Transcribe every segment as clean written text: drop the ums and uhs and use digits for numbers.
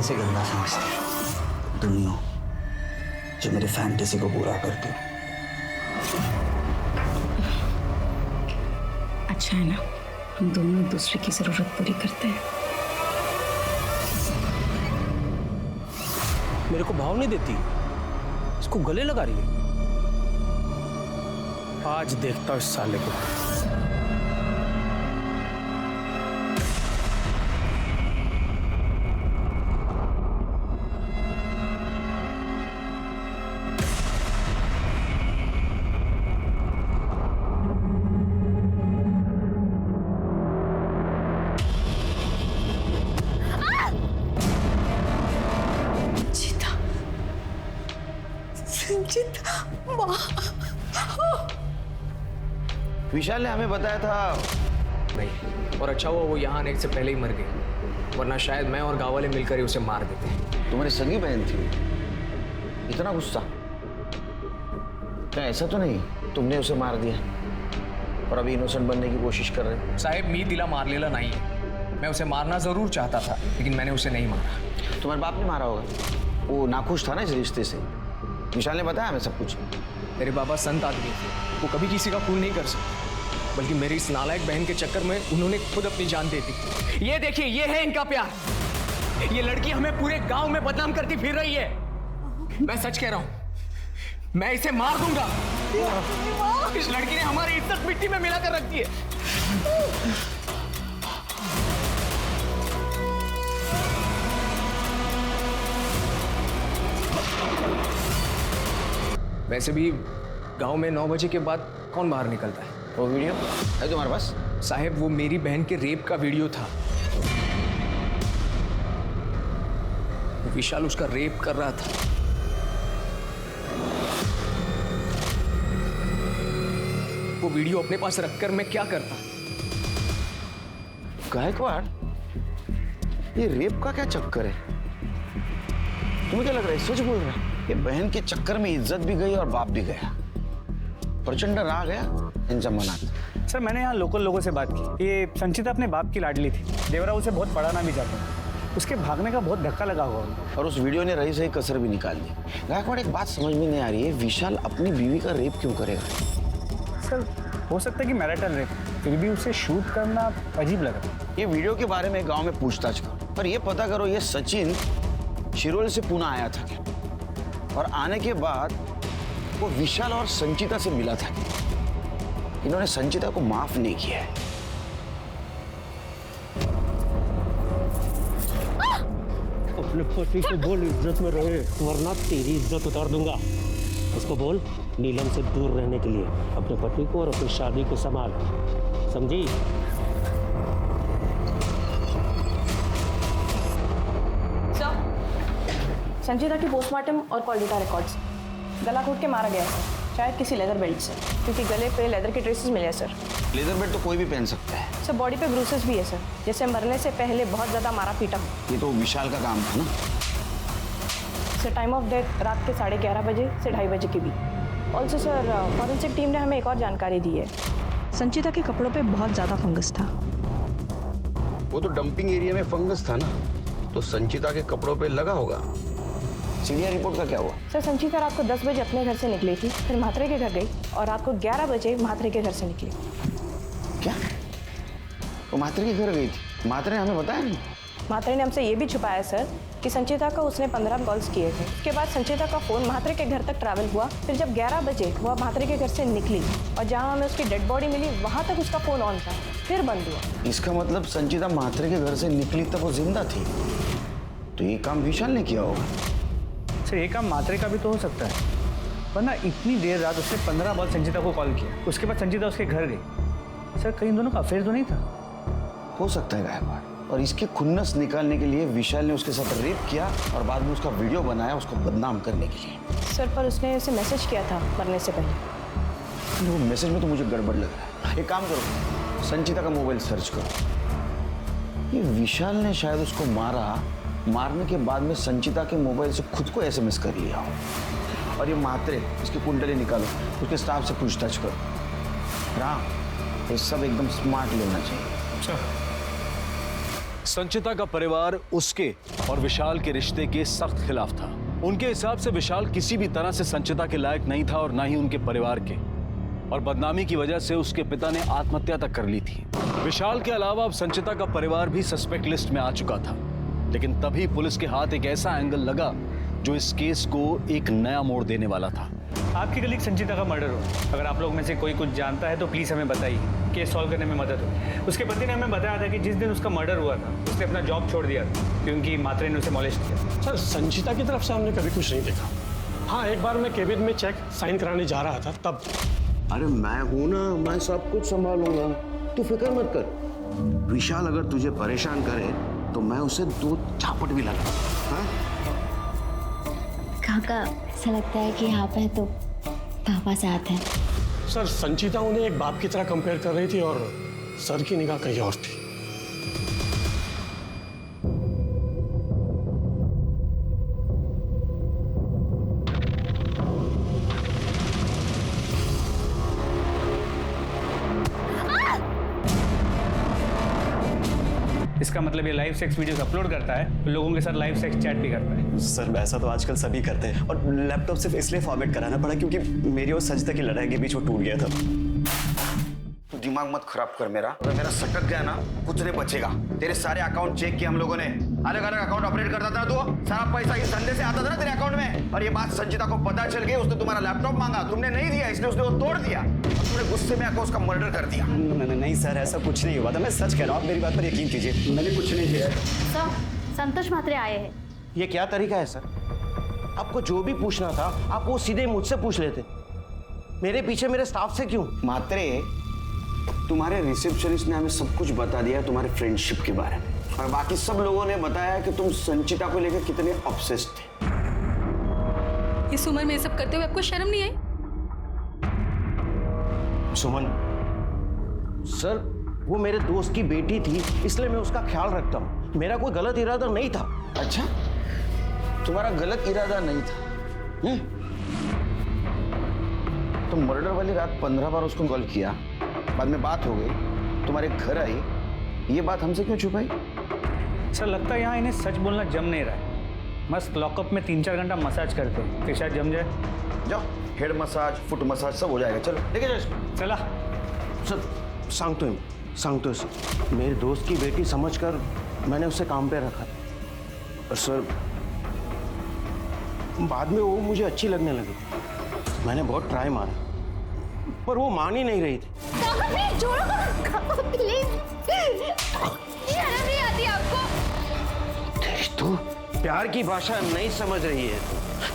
से गंदा समझती हो, तुम ही हो जो मेरी फैंटेसी को पूरा करती हो। अच्छा है ना, हम दोनों एक दूसरे की जरूरत पूरी करते हैं। मेरे को भाव नहीं देती, इसको गले लगा रही है। आज देखता हूँ इस साले को। विशाल ने हमें बताया था नहीं, और अच्छा हुआ वो यहाँ आने से पहले ही मर गई, वरना शायद मैं और गांव वाले मिलकर ही उसे मार देते। तुम्हारी सगी बहन थी, इतना गुस्सा? क्या ऐसा तो नहीं तुमने उसे मार दिया और अभी इनोसेंट बनने की कोशिश कर रहे? साहेब मी तिला मारलेला नहीं है, मैं उसे मारना जरूर चाहता था लेकिन मैंने उसे नहीं मारा। तुम्हारे बाप ने मारा होगा, वो नाखुश था ना इस रिश्ते से। विशाल ने बताया हमें सब कुछ। मेरे बाबा संत आदमी थे, वो कभी किसी का खून नहीं कर सकते, बल्कि मेरी इस नालायक बहन के चक्कर में उन्होंने खुद अपनी जान दे दी। ये देखिए, ये है इनका प्यार। ये लड़की हमें पूरे गांव में बदनाम करती फिर रही है। मैं सच कह रहा हूं, मैं इसे मार दूंगा। इस लड़की ने हमारी इज्जत मिट्टी में मिलाकर रख दी है। वैसे भी गांव में 9 बजे के बाद कौन बाहर निकलता है? वो वीडियो है तुम्हारे पास? साहब वो मेरी बहन के रेप का वीडियो था। विशाल उसका रेप कर रहा था। वो वीडियो अपने पास रखकर मैं क्या करता? गायकवाड़, ये रेप का क्या चक्कर है? तुम्हें क्या लग रहा है सच बोल रहा है? ये बहन के चक्कर में इज्जत भी गई और बाप भी गया। प्रचंड राग गया इन जमानत। सर मैंने यहाँ लोकल लोगों से बात की। ये संचिता अपने बाप की लाडली थी, देवरा उसे बहुत पढ़ाना भी चाहता है। उसके भागने का बहुत धक्का लगा हुआ है और उस वीडियो ने रही सही कसर भी निकाल दी। गायकवाड़, एक बात समझ में नहीं आ रही है, विशाल अपनी बीवी का रेप क्यों करेगा? सर हो सकता है कि मैरिटल रेप, फिर भी उसे शूट करना अजीब लगा। ये वीडियो के बारे में गांव में पूछताछ करो और ये पता करो ये सचिन शिरोल से पुणे आया था क्या, और आने के बाद वो विशाल और संचिता से मिला था क्या? इन्होंने संचिता को माफ नहीं किया है। अपने पति को बोल इज्जत में रहे, वरना तेरी इज्जत उतार दूंगा। उसको बोल नीलम से दूर रहने के लिए, अपने पति को और अपनी शादी को संभाल, समझी? संचिता की पोस्टमार्टम और कॉल डेटा रिकॉर्ड्स। गला घोट के मारा गया सर, शायद किसी लेदर बेल्ट से, क्योंकि गले पे लेदर के ट्रेसेस मिले हैं सर। लेदर बेल्ट तो कोई भी पहन सकता है सर। बॉडी पे ब्रूसेस भी है सर, जैसे मरने से पहले बहुत ज़्यादा मारा पीटा हो। ये तो विशाल का काम था ना। सर टाइम ऑफ डेथ रात के 11:30 बजे से 2:30 बजे के बीच। ऑल्सो सर फॉरेंसिक टीम ने हमें एक और जानकारी दी है, संचिता के कपड़ों पे बहुत ज़्यादा फंगस था। वो तो डंपिंग एरिया में फंगस था ना, तो संचिता के कपड़ों पे लगा होगा। सीरिया रिपोर्ट का क्या हुआ? सर संचिता रात को 10 बजे अपने घर से निकली थी, फिर म्हात्रे के घर गई और रात को 11 बजे म्हात्रे के घर से निकली। क्या वो म्हात्रे के घर गई थी? म्हात्रे ने हमें बताया नहीं। म्हात्रे ने हमसे ये भी छुपाया सर कि संचिता का उसने 15 कॉल्स किए थे। उसके बाद संचिता का फ़ोन म्हात्रे के घर तक ट्रैवल हुआ, फिर जब 11 बजे वह म्हात्रे के घर से निकली और जहाँ हमें उसकी डेड बॉडी मिली वहाँ तक उसका फ़ोन ऑन था, फिर बंद हुआ। इसका मतलब संचिता म्हात्रे के घर से निकली तब वो जिंदा थी, तो ये काम विशाल ने किया होगा। सर ये काम म्हात्रे का भी तो हो सकता है, वरना इतनी देर रात उसने 15 बार संचिता को कॉल किया, उसके बाद संचिता उसके घर गई। सर कहीं दोनों का अफेयर तो नहीं था? हो सकता है गायकवाड़, और इसकी खुन्नस निकालने के लिए विशाल ने उसके साथ रेप किया और बाद में उसका वीडियो बनाया उसको बदनाम करने के लिए। सर पर उसने उसे मैसेज किया था मरने से पहले। वो मैसेज में तो मुझे गड़बड़ लग रहा है। एक काम करो, संचिता का मोबाइल सर्च करो। ये विशाल ने शायद उसको मारने के बाद में संचिता के मोबाइल से खुद को एसएमएस कर लिया हो। और ये म्हात्रे, इसकी कुंडली निकालो, उसके स्टाफ से पूछताछ करो। राम, ये सब एकदम स्मार्ट लेना चाहिए। अच्छा संचिता का परिवार उसके और विशाल के रिश्ते के सख्त खिलाफ था। उनके हिसाब से विशाल किसी भी तरह से संचिता के लायक नहीं था और ना ही उनके परिवार के, और बदनामी की वजह से उसके पिता ने आत्महत्या तक कर ली थी। विशाल के अलावा अब संचिता का परिवार भी सस्पेक्ट लिस्ट में आ चुका था, लेकिन तभी पुलिस के हाथ एक ऐसा एंगल लगा जो इस केस को एक नया मोड़ देने वाला था। आपकी कलीग संचिता का मर्डर हुआ। अगर आप लोग में से कोई कुछ जानता है तो प्लीज़ हमें बताइए, केस सॉल्व करने में मदद हो। उसके पति ने हमें बताया था कि जिस दिन उसका मर्डर हुआ था उसने अपना जॉब छोड़ दिया था क्योंकि मात्रे ने उसे मॉलेस्ट किया। सर संचिता की तरफ से हमने कभी कुछ नहीं देखा। हाँ, एक बार मैं केबिन में चेक साइन कराने जा रहा था तब। अरे मैं हूं ना, मैं सब कुछ संभालूंगा, तू फिक्र मत कर। विशाल अगर तुझे परेशान करे तो मैं उसे 2 चापट भी लगा। हाँ? काका, ऐसा लगता है कि यहाँ पे तो पापा साथ हैं। सर संचिता उन्हें एक बाप की तरह कंपेयर कर रही थी और सर की निगाह कहीं और थी। इसका मतलब ये लाइव सेक्स वीडियोस अपलोड करता है, लोगों के साथ लाइव सेक्स चैट भी करता है। सर ऐसा तो आजकल सभी करते हैं, और लैपटॉप सिर्फ इसलिए फॉर्मेट कराना पड़ा क्योंकि मेरी और संचिता की लड़ाई के बीच वो टूट गया था। तू दिमाग मत खराब कर मेरा। अगर मेरा सटक गया ना, कुछ नहीं बचेगा। तेरे सारे अकाउंट चेक किए हम लोगों ने, अलग अलग अकाउंट ऑपरेट करता था तू। सारा पैसा इस धंधे से आता था ना तेरे अकाउंट में। और ये बात संचिता को पता चल गई, उसने तुम्हारा लैपटॉप मांगा, तुमने नहीं दिया, इसलिए उसने वो तोड़ दिया और तुमने गुस्से में आकर उसका मर्डर कर दिया। नहीं सर, ऐसा कुछ नहीं हुआ था, मैं सच कह रहा हूँ, आप मेरी बात पर यकीन कीजिए। मैंने कुछ नहीं किया। सर, संतोष मात्रे आए हैं। ये क्या तरीका है सर? आपको जो भी पूछना था आप वो सीधे मुझसे पूछ लेते, मेरे पीछे मेरे स्टाफ से क्यों? मात्रे, तुम्हारे रिसेप्शनिस्ट ने हमें सब कुछ बता दिया तुम्हारे फ्रेंडशिप के बारे में, और बाकी सब लोगों ने बताया कि तुम संचिता को लेकर कितने ऑब्सेस्ड थे। इस उम्र में ये सब करते हुए आपको शर्म नहीं आई? सुमन सर, वो मेरे दोस्त की बेटी थी इसलिए मैं उसका ख्याल रखता हूँ, मेरा कोई गलत इरादा नहीं था। अच्छा, तुम्हारा गलत इरादा नहीं था। तुम मर्डर वाली रात 15 बार उसको कॉल किया, बाद में बात हो गई, तुम्हारे घर आई, ये बात हमसे क्यों छुपाई? सर लगता है यहाँ इन्हें सच बोलना जम नहीं रहा है। मस्त लॉकअप में 3-4 घंटा मसाज करते हैं, फिर शायद जम जाए। जाओ, हेड मसाज, फुट मसाज सब हो जाएगा। चलो लेके जाओ इसको। चला सर सांगतो सर, मेरे दोस्त की बेटी समझकर मैंने उसे काम पे रखा था। सर बाद में वो मुझे अच्छी लगने लगी, मैंने बहुत ट्राई मारा पर वो मान ही नहीं रही थी। शर्म नहीं आती आपको? तू प्यार की भाषा नहीं समझ रही है।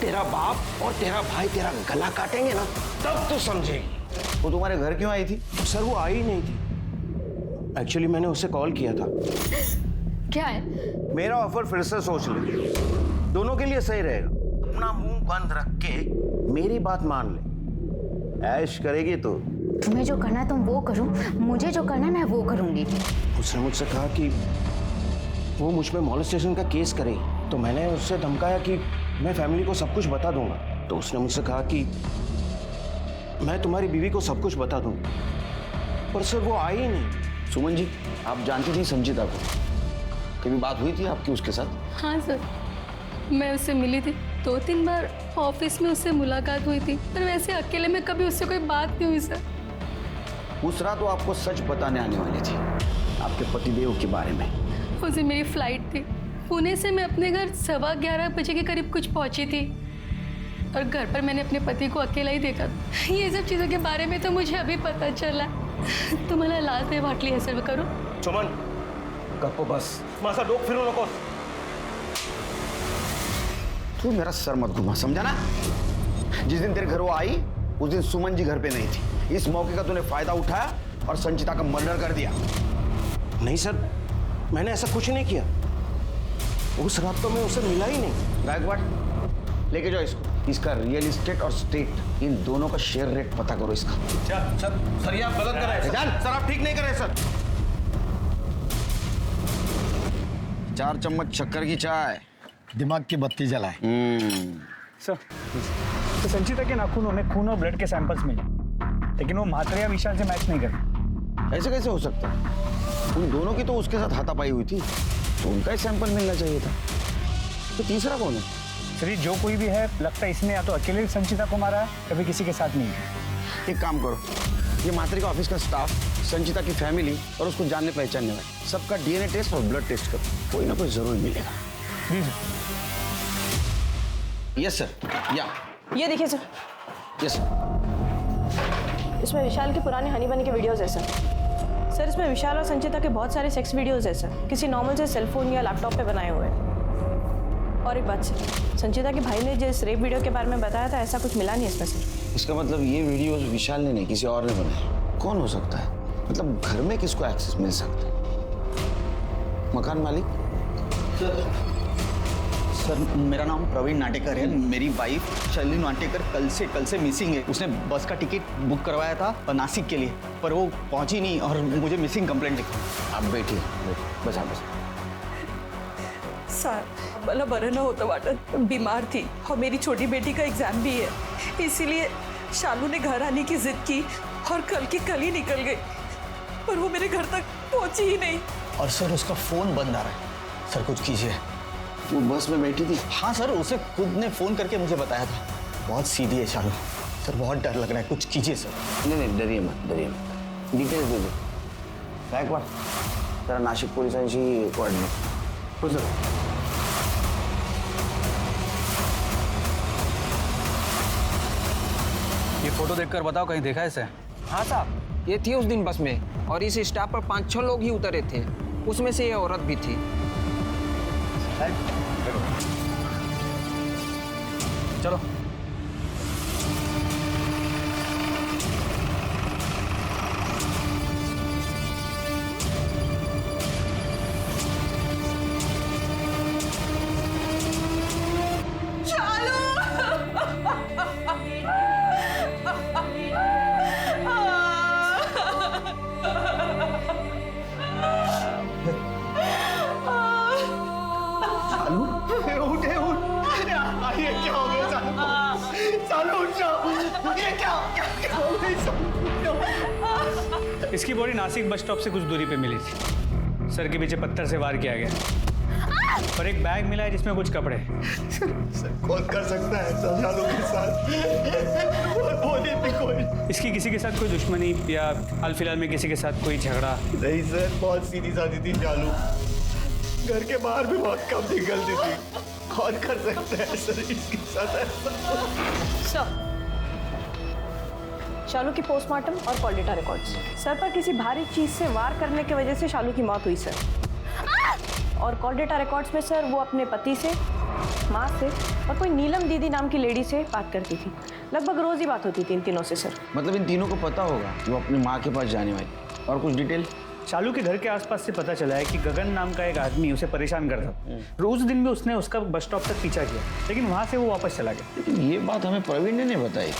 तेरा बाप और तेरा भाई तेरा गला काटेंगे ना तब तू समझेगी। वो तुम्हारे घर क्यों आई थी? सर वो आई नहीं थी, एक्चुअली मैंने उसे कॉल किया था। क्या है? मेरा ऑफर फिर से सोच ले, दोनों के लिए सही रहेगा। अपना मुंह बंद रख के मेरी बात मान ले, ऐश करेगी तो। तुम्हें जो करना है तुम वो करो, मुझे जो करना है मैं वो करूंगी। उसने मुझसे कहा कि वो मुझ पे मॉलेस्टेशन का केस करे, तो मैंने उससे धमकाया कि मैं फैमिली को सब कुछ बता दूंगा। तो उसने मुझसे कहा कि मैं तुम्हारी बीवी को सब कुछ बता दूंगा, पर सर वो आई ही नहीं। सुमन जी, आप जानती थी संचिता को? कभी बात हुई थी आपकी उसके साथ? हाँ सर, मैं उससे मिली थी 2-3 बार, ऑफिस में उससे मुलाकात हुई थी, पर वैसे अकेले में कभी उससे कोई बात नहीं हुई सर। उस रात वो आपको सच बताने आने वाली थी आपके पतिदेव के बारे में। उस दिन मेरी फ्लाइट थी, पुणे से मैं अपने घर 11:15 बजे के करीब कुछ पहुंची थी, और घर पर मैंने अपने पति को अकेला ही देखा। ये सब चीज़ों के बारे में तो मुझे अभी पता चला। तो मला लास्ट में वाटली है सर, करो। सुमन गप्प बस, माझा डोक फिरू नको। तू मेरा सर मत घुमा, समझा ना? जिस दिन तेरे घर वो आई उस दिन सुमन जी घर पे नहीं थी। इस मौके का तूने फायदा उठाया और संचिता का मर्डर कर दिया। नहीं सर, मैंने ऐसा कुछ नहीं किया। उस रात तो मैं उसे मिला ही नहीं। गायकवाड़, लेके जाओ इसको। इसका रियल एस्टेट और स्टेट, इन दोनों का शेयर रेट पता करो इसका। सर ये आप गलत कर रहे हैं। सर आप ठीक नहीं कर रहे सर। 4 चम्मच शक्कर की चाय, दिमाग की बत्ती जलाए। सर, तो संचिता के नाखूनों में खून और ब्लड के सैंपल्स मिले, लेकिन वो मात्रे या विशाल से मैच नहीं कर। ऐसे कैसे हो सकता है? उन दोनों की तो उसके साथ हाथापाई हुई थी। तो उनका ही सैंपल मिलना चाहिए था। तो तीसरा कौन है? सर जो कोई भी है, लगता है इसने या तो अकेले संचिता को मारा है, कभी किसी के साथ नहीं है। एक काम करो, ये मात्रे का ऑफिस का स्टाफ, संचिता की फैमिली और उसको जानने पहचानने वाले सबका डीएनए टेस्ट और ब्लड टेस्ट करो, कोई ना कोई जरूर मिलेगा। जी सर। Yes sir. या ये देखिए सर, यस सर। इसमें विशाल के पुराने हनी बनी के वीडियोस है सर। इसमें विशाल और संचिता के बहुत सारे सेक्स वीडियोस है सर, किसी नॉर्मल से सेलफोन या लैपटॉप पे बनाए हुए हैं। और एक बात सर, संचिता के भाई ने जिस रेप वीडियो के बारे में बताया था, ऐसा कुछ मिला नहीं इसमें सर। इसका मतलब ये वीडियोस विशाल ने नहीं, किसी और ने बनाए। कौन हो सकता है? मतलब घर में किसको एक्सेस मिल सकता है? मकान मालिक? सर मेरा नाम प्रवीण नाटेकर है। मेरी वाइफ शैली नाटेकर कल से मिसिंग है। उसने बस का टिकट बुक करवाया था नासिक के लिए, पर वो पहुंची नहीं और मुझे मिसिंग कंप्लेंट लिखी। आप बैठिए, बस आप बस। सर मला बरं न होतं वाटत, बीमार थी और मेरी छोटी बेटी का एग्जाम भी है, इसीलिए शालू ने घर आने की जिद की और कल ही निकल गई, पर वो मेरे घर तक पहुंची ही नहीं। और सर उसका फोन बंद आ रहा है। सर कुछ कीजिए। वो बस में बैठी थी? हाँ सर, उसे खुद ने फोन करके मुझे बताया था। बहुत सीधी है शालू। सर बहुत डर लग रहा है, कुछ कीजिए सर। नहीं डरिए मत। डिटेल्स दे दो। गायकवाड जरा नाशिक पोलिसांशी कोऑर्डिनेट। हो सर। ये फोटो देखकर बताओ, कहीं देखा है इसे? हाँ साहब, ये थी उस दिन बस में और इस स्टाफ पर 5-6 लोग ही उतरे थे, उसमें से ये औरत भी थी। चलो। इसकी बॉडी नासिक बस स्टॉप से कुछ दूरी पे मिली थी। सर के पीछे पत्थर से वार किया गया और एक बैग मिला है जिसमें कुछ कपड़े। सर कौन कर सकता है शालू के साथ? बोली भी कोई। इसकी किसी के साथ कोई दुश्मनी या हाल फिलहाल में किसी के साथ कोई झगड़ा? नहीं सर, बहुत सीधी सादी थी शालू। घर के बाहर भी बहुत कम निकलती थी। कौन कर सकता है सर इसके साथ ऐसा? शालू की पोस्टमार्टम और कॉल डेटा रिकॉर्ड्स। सर पर किसी भारी चीज से वार करने की वजह से शालू की मौत हुई सर। और कॉल डेटा रिकॉर्ड्स में सर वो अपने पति से, माँ से और कोई नीलम दीदी नाम की लेडी से बात करती थी। लगभग रोज ही बात होती थी इन तीनों से सर। मतलब इन तीनों को पता होगा वो अपनी माँ के पास जाने वाली। और कुछ डिटेल? शालू के घर के आसपास से पता चला है कि गगन नाम का एक आदमी उसे परेशान करता था। रोज दिन में उसने उसका बस स्टॉप तक पीछा किया, लेकिन वहां से वो वापस चला गया। लेकिन ये बात हमें प्रवीण ने नहीं बताई।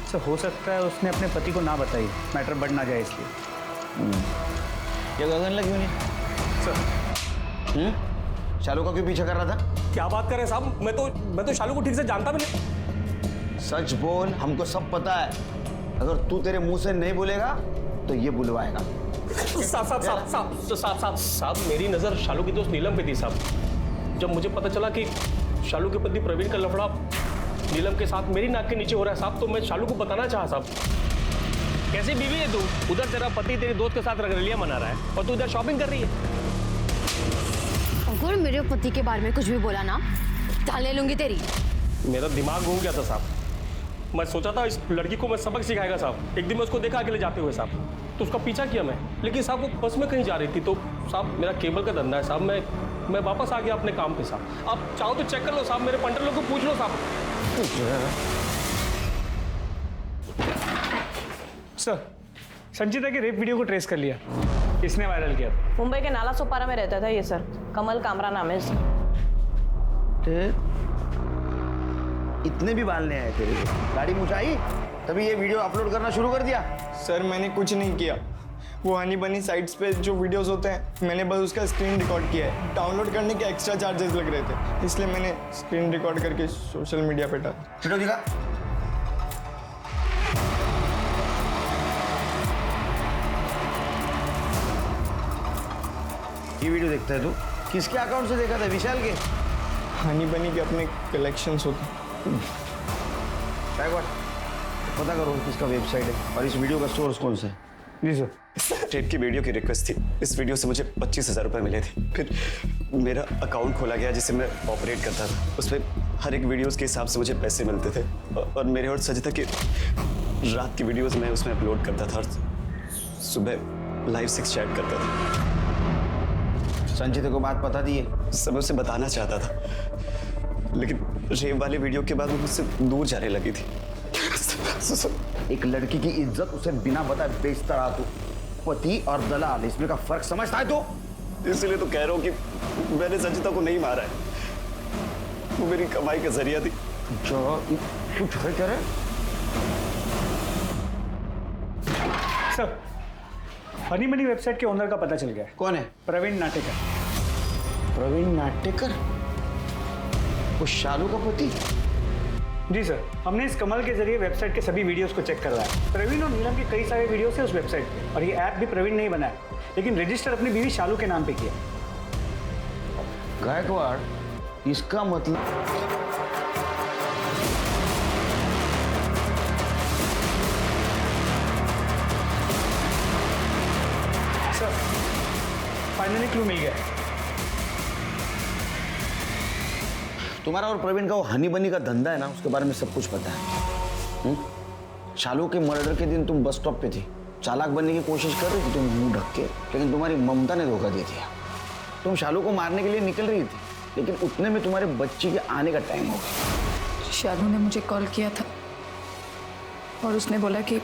सर हो सकता है उसने अपने पति को ना बताई, मैटर बढ़ ना जाए इसलिए। ये गगन लगी नहीं सर। शालू का क्यों पीछा कर रहा था? क्या बात कर रहे साहब, मैं तो शालू को ठीक से जानता भी नहीं। सच बोल, हमको सब पता है। अगर तू तेरे मुंह से नहीं बोलेगा तो ये बुलवाएगा। साहब मेरी नजर शालू की दोस्त नीलम पे थी साहब। जब मुझे पता चला कि शालू के पति प्रवीण का लफड़ा नीलम के साथ मेरी नाक के नीचे हो रहा है साहब, तो मैं शालू को बताना चाहा साहब। कैसी बीवी है तू? उधर तेरा पति तेरे दोस्त के साथ रंगरलियां मना रहा है और तू इधर शॉपिंग कर रही है। अगर मेरे पति के बारे में कुछ भी बोला ना, जान ले लूंगी तेरी। मेरा दिमाग घूम गया था साहब। मैं सोचा था इस लड़की को मैं सबक सिखाएगा साहब। एक दिन मैं उसको देखा अकेले जाते हुए साहब, तो उसका पीछा किया मैं, लेकिन साहब वो बस में कहीं जा रही थी। तो साहब मेरा केबल का धंधा है साहब, मैं वापस आ गया अपने काम पे साहब। आप चाहो तो चेक कर लो साहब, मेरे पंटर लोग को पूछ लो साहब। सर संचिता के रेप वीडियो को ट्रेस कर लिया। किसने वायरल किया था? मुंबई के नाला सोपारा में रहता था ये सर, कमल कामरा नाम है इसका। इतने भी बाल नहीं आए तेरे को? गाड़ी मुझाई तभी ये वीडियो अपलोड करना शुरू कर दिया? सर मैंने कुछ नहीं किया। वो हनी बनी साइट्स पे जो वीडियोस होते हैं, मैंने बस उसका स्क्रीन रिकॉर्ड किया है। डाउनलोड करने के एक्स्ट्रा चार्जेस लग रहे थे, इसलिए मैंने स्क्रीन रिकॉर्ड करके सोशल मीडिया पे डाला। फोटो दिखा। ये वीडियो देखता है तू? किसके अकाउंट से देखा था? विशाल के? हनी बनी के अपने कलेक्शंस होते। पता करो किसका वेबसाइट है और इस वीडियो का सोर्स कौन सा है। जी सर। टेप की वीडियो की रिक्वेस्ट थी। इस वीडियो से मुझे 25,000 रुपये मिले थे। फिर मेरा अकाउंट खोला गया जिसे मैं ऑपरेट करता था। उसमें हर एक वीडियोस के हिसाब से मुझे पैसे मिलते थे और मेरे और सजिता के रात की वीडियोस मैं उसमें अपलोड करता था और सुबह लाइव सेक्स चैट करता था। संचिता को बात पता दी है? सब उसे बताना चाहता था, लेकिन रेप वाले वीडियो के बाद वो मुझसे दूर जाने लगी थी। एक लड़की की इज्जत उसे बिना बताए बेचता रहा तू। पति और दलाल, इसमें का फर्क समझता है तू? इसलिए तो कह रहा हूँ कि मैंने संचिता को नहीं मारा है, वो मेरी कमाई का जरिया थी। जो कुछ कह रहे? सर, हनी मनी वेबसाइट के ओनर का पता चल गया है। कौन है? प्रवीण नाटेकर। प्रवीण नाटेकर? वो शालू का पति? जी सर, हमने इस कमल के जरिए वेबसाइट के सभी वीडियोस को चेक करवाया। प्रवीण और नीलम के कई सारे वीडियोस हैं उस वेबसाइट पे और ये ऐप भी प्रवीण ने ही बनाया, लेकिन रजिस्टर अपनी बीवी शालू के नाम पे किया। गायकवाड़, इसका मतलब सर, फाइनली क्लू मिल गया। तुम्हारा और प्रवीण का वो हनी बनी का धंधा है ना, उसके बारे में सब कुछ पता है। शालू के मर्डर के दिन तुम बस स्टॉप पे थी, चालाक बनने की कोशिश कर रही थी तुम मुंह ढक के, लेकिन तुम्हारी ममता ने धोखा दे दिया। तुम शालू को मारने के लिए निकल रही थी, लेकिन उतने में तुम्हारे बच्ची के आने का टाइम हो गया। शालू ने मुझे कॉल किया था और उसने बोला कि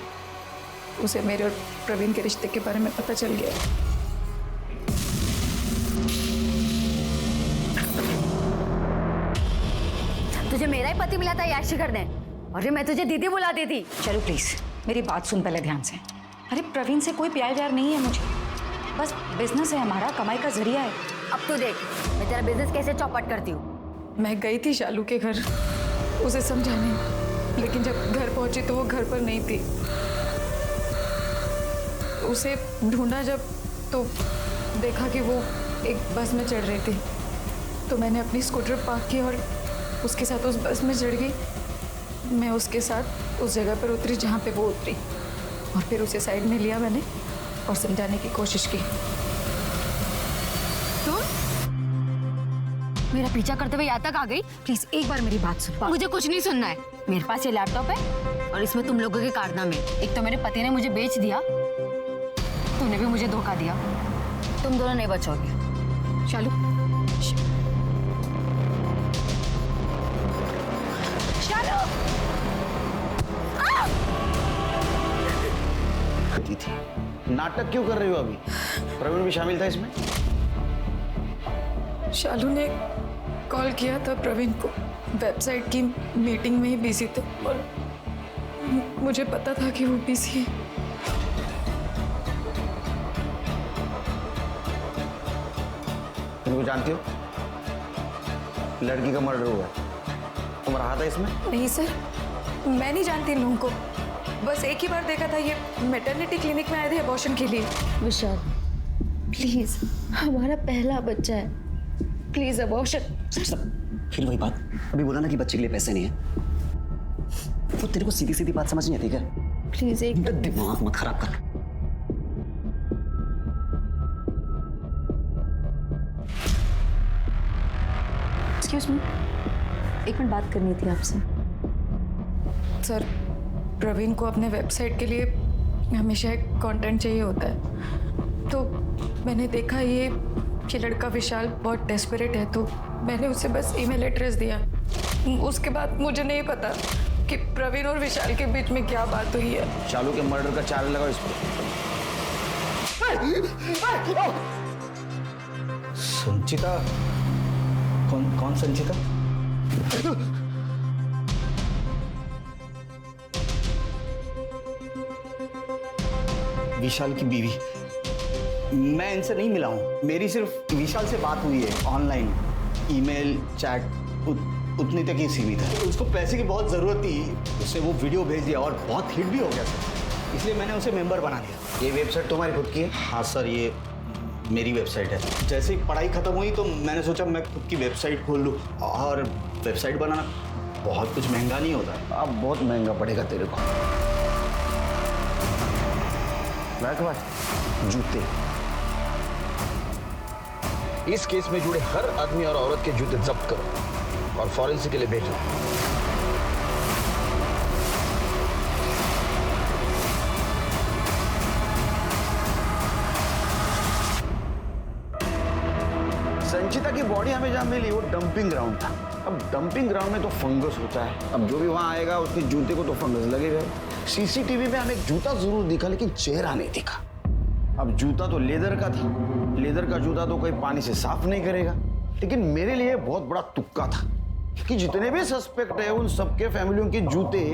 उसे मेरे और प्रवीण के रिश्ते के बारे में पता चल गया। तुझे मेरा ही पति मिला था याशी कर दें, और मैं तुझे दीदी बुलाती थी। चलो प्लीज मेरी बात सुन पहले ध्यान से। अरे प्रवीण से कोई प्यार व्यार नहीं है मुझे, बस बिजनेस है हमारा, कमाई का जरिया है। अब तू देख मैं तेरा बिजनेस कैसे चौपट करती हूँ। मैं गई थी शालू के घर उसे समझाने, लेकिन जब घर पहुंची तो वो घर पर नहीं थी। उसे ढूंढा जब, तो देखा कि वो एक बस में चढ़ रही थी, तो मैंने अपनी स्कूटर पार्क की और उसके साथ उस बस में चढ़ गई। मैं उसके साथ उस जगह पर उतरी जहाँ पे वो उतरी, और फिर उसे साइड में लिया मैंने और समझाने की कोशिश की। तो मेरा पीछा करते हुए यहाँ तक आ गई। प्लीज एक बार मेरी बात सुन। मुझे कुछ नहीं सुनना है। मेरे पास ये लैपटॉप है और इसमें तुम लोगों के कारनामे। एक तो मेरे पति ने मुझे बेच दिया, तूने भी मुझे धोखा दिया। तुम दोनों नहीं बचोगे। शालू, थी नाटक क्यों कर रही हो अभी? प्रवीण भी शामिल था इसमें? शालू ने कॉल किया था प्रवीण को, वेबसाइट की मीटिंग में ही बिजी थे और मुझे पता था कि वो बिजी है। तुम को जानती हो लड़की का मर्डर हुआ, तुम रहा था इसमें? नहीं सर, मैं नहीं जानती इन लोगों को, बस एक ही बार देखा था। ये मैटरनिटी क्लिनिक में आए थे अबॉर्शन के लिए। विशाल प्लीज, हमारा पहला बच्चा है, प्लीज अबॉर्शन। फिर वही बात, अभी बोला ना कि बच्चे के लिए पैसे नहीं है, तो तेरे को सीधी सीधी बात समझ नहीं आती क्या? प्लीज एक दिमाग मत खराब कर। एक्सक्यूज मी, एक मिनट बात करनी थी आपसे। सर, प्रवीण को अपने वेबसाइट के लिए हमेशा एक कंटेंट चाहिए होता है, तो मैंने देखा ये लड़का विशाल बहुत डेस्परेट है, तो मैंने उसे बस ईमेल एड्रेस दिया। उसके बाद मुझे नहीं पता कि प्रवीण और विशाल के बीच में क्या बात हुई है। शालू के मर्डर का चार्ज लगाओ इस पर। संचिता? कौन संचिता? विशाल की बीवी। मैं इनसे नहीं मिला हूँ, मेरी सिर्फ विशाल से बात हुई है ऑनलाइन, ईमेल चैट उतनी तक ही सीमित है। उसको पैसे की बहुत ज़रूरत थी, उसने वो वीडियो भेज दिया और बहुत हिट भी हो गया सर, इसलिए मैंने उसे मेंबर बना दिया। ये वेबसाइट तुम्हारी खुद की है? हाँ सर, ये मेरी वेबसाइट है। जैसे ही पढ़ाई खत्म हुई तो मैंने सोचा मैं खुद की वेबसाइट खोल लूँ, और वेबसाइट बनाना बहुत कुछ महंगा नहीं होता है। अब बहुत महंगा पड़ेगा तेरे को। जूते, इस केस में जुड़े हर आदमी और औरत के जूते जब्त करो और फॉरेंसिक के लिए भेजो। संचिता की बॉडी हमें जहां मिली वो डंपिंग ग्राउंड था। अब डंपिंग ग्राउंड में तो फंगस होता है, अब जो भी वहां आएगा उसके जूते को तो फंगस लगेगा। सीसीटीवी में हमें जूता जरूर दिखा लेकिन चेहरा नहीं दिखा। अब जूता तो लेदर का था, लेदर का जूता तो कोई पानी से साफ नहीं करेगा। लेकिन मेरे लिए बहुत बड़ा तुक्का था कि जितने भी सस्पेक्ट है उन सबके फैमिलियों के जूते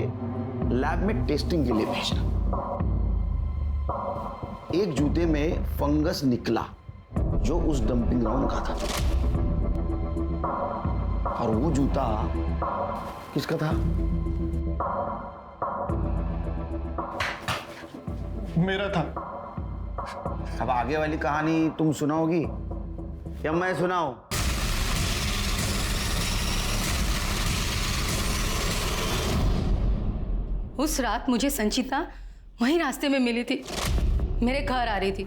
लैब में टेस्टिंग के लिए भेजना। एक जूते में फंगस निकला जो उस डंपिंग ग्राउंड का था, और वो जूता किसका था? मेरा था। अब आगे वाली कहानी तुम सुनाओगी या मैं सुनाऊं? उस रात मुझे संचिता वहीं रास्ते में मिली थी, मेरे घर आ रही थी।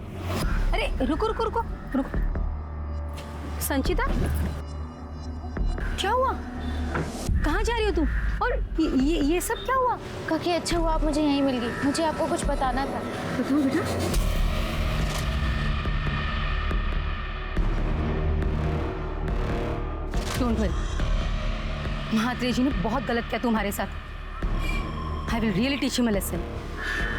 अरे रुको रुको रुको रुको, संचिता क्या हुआ? कहाँ जा रही हो तुम? और ये सब क्या हुआ? काकी अच्छा हुआ आप मुझे यहीं मिल गई, मुझे आपको कुछ बताना था। बताओ बेटा। डोंट वरी, महात्रे जी ने बहुत गलत किया तुम्हारे साथ। I will really teach you a lesson.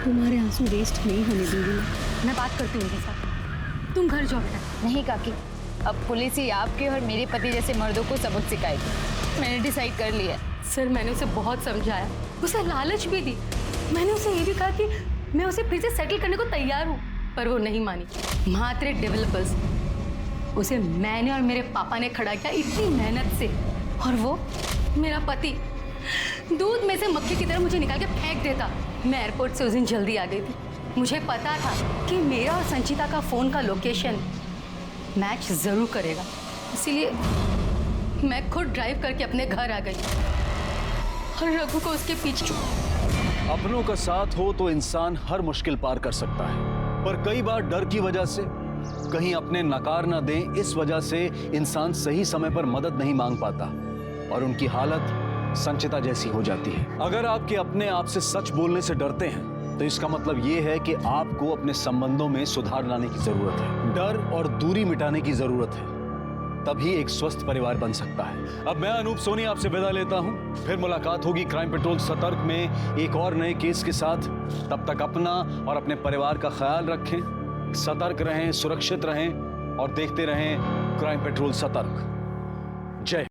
तुम्हारे आंसू वेस्ट नहीं होने दूंगी मैं बात करती हूँ उनके साथ। तुम घर जाओ बेटा। नहीं काकी, अब पुलिस ही आपके और मेरे पति जैसे मर्दों को सबक सिखाएगी। मैंने डिसाइड कर लिया। सर मैंने उसे बहुत समझाया, उसे लालच भी दी। मैंने उसे ये भी कहा कि मैं उसे फिर से सेटल करने को तैयार हूँ, पर वो नहीं मानी। महात्रे डेवलपर्स, उसे मैंने और मेरे पापा ने खड़ा किया इतनी मेहनत से, और वो मेरा पति दूध में से मक्खी की तरह मुझे निकाल के फेंक देता। मैं एयरपोर्ट से उस दिन जल्दी आ गई थी। मुझे पता था कि मेरा और संचिता का फोन का लोकेशन मैच जरूर करेगा, इसीलिए मैं खुद ड्राइव करके अपने घर आ गई और रघु को उसके पीछे। अपनों का साथ हो तो इंसान हर मुश्किल पार कर सकता है, पर कई बार डर की वजह से, कहीं अपने नकार ना दें इस वजह से इंसान सही समय पर मदद नहीं मांग पाता और उनकी हालत संचिता जैसी हो जाती है। अगर आपके अपने आप से सच बोलने से डरते हैं तो इसका मतलब ये है कि आपको अपने संबंधों में सुधार लाने की जरूरत है, डर और दूरी मिटाने की जरूरत है, तभी एक स्वस्थ परिवार बन सकता है। अब मैं अनूप सोनी आपसे विदा लेता हूं, फिर मुलाकात होगी क्राइम पेट्रोल सतर्क में एक और नए केस के साथ। तब तक अपना और अपने परिवार का ख्याल रखें, सतर्क रहें, सुरक्षित रहें और देखते रहें क्राइम पेट्रोल सतर्क। जय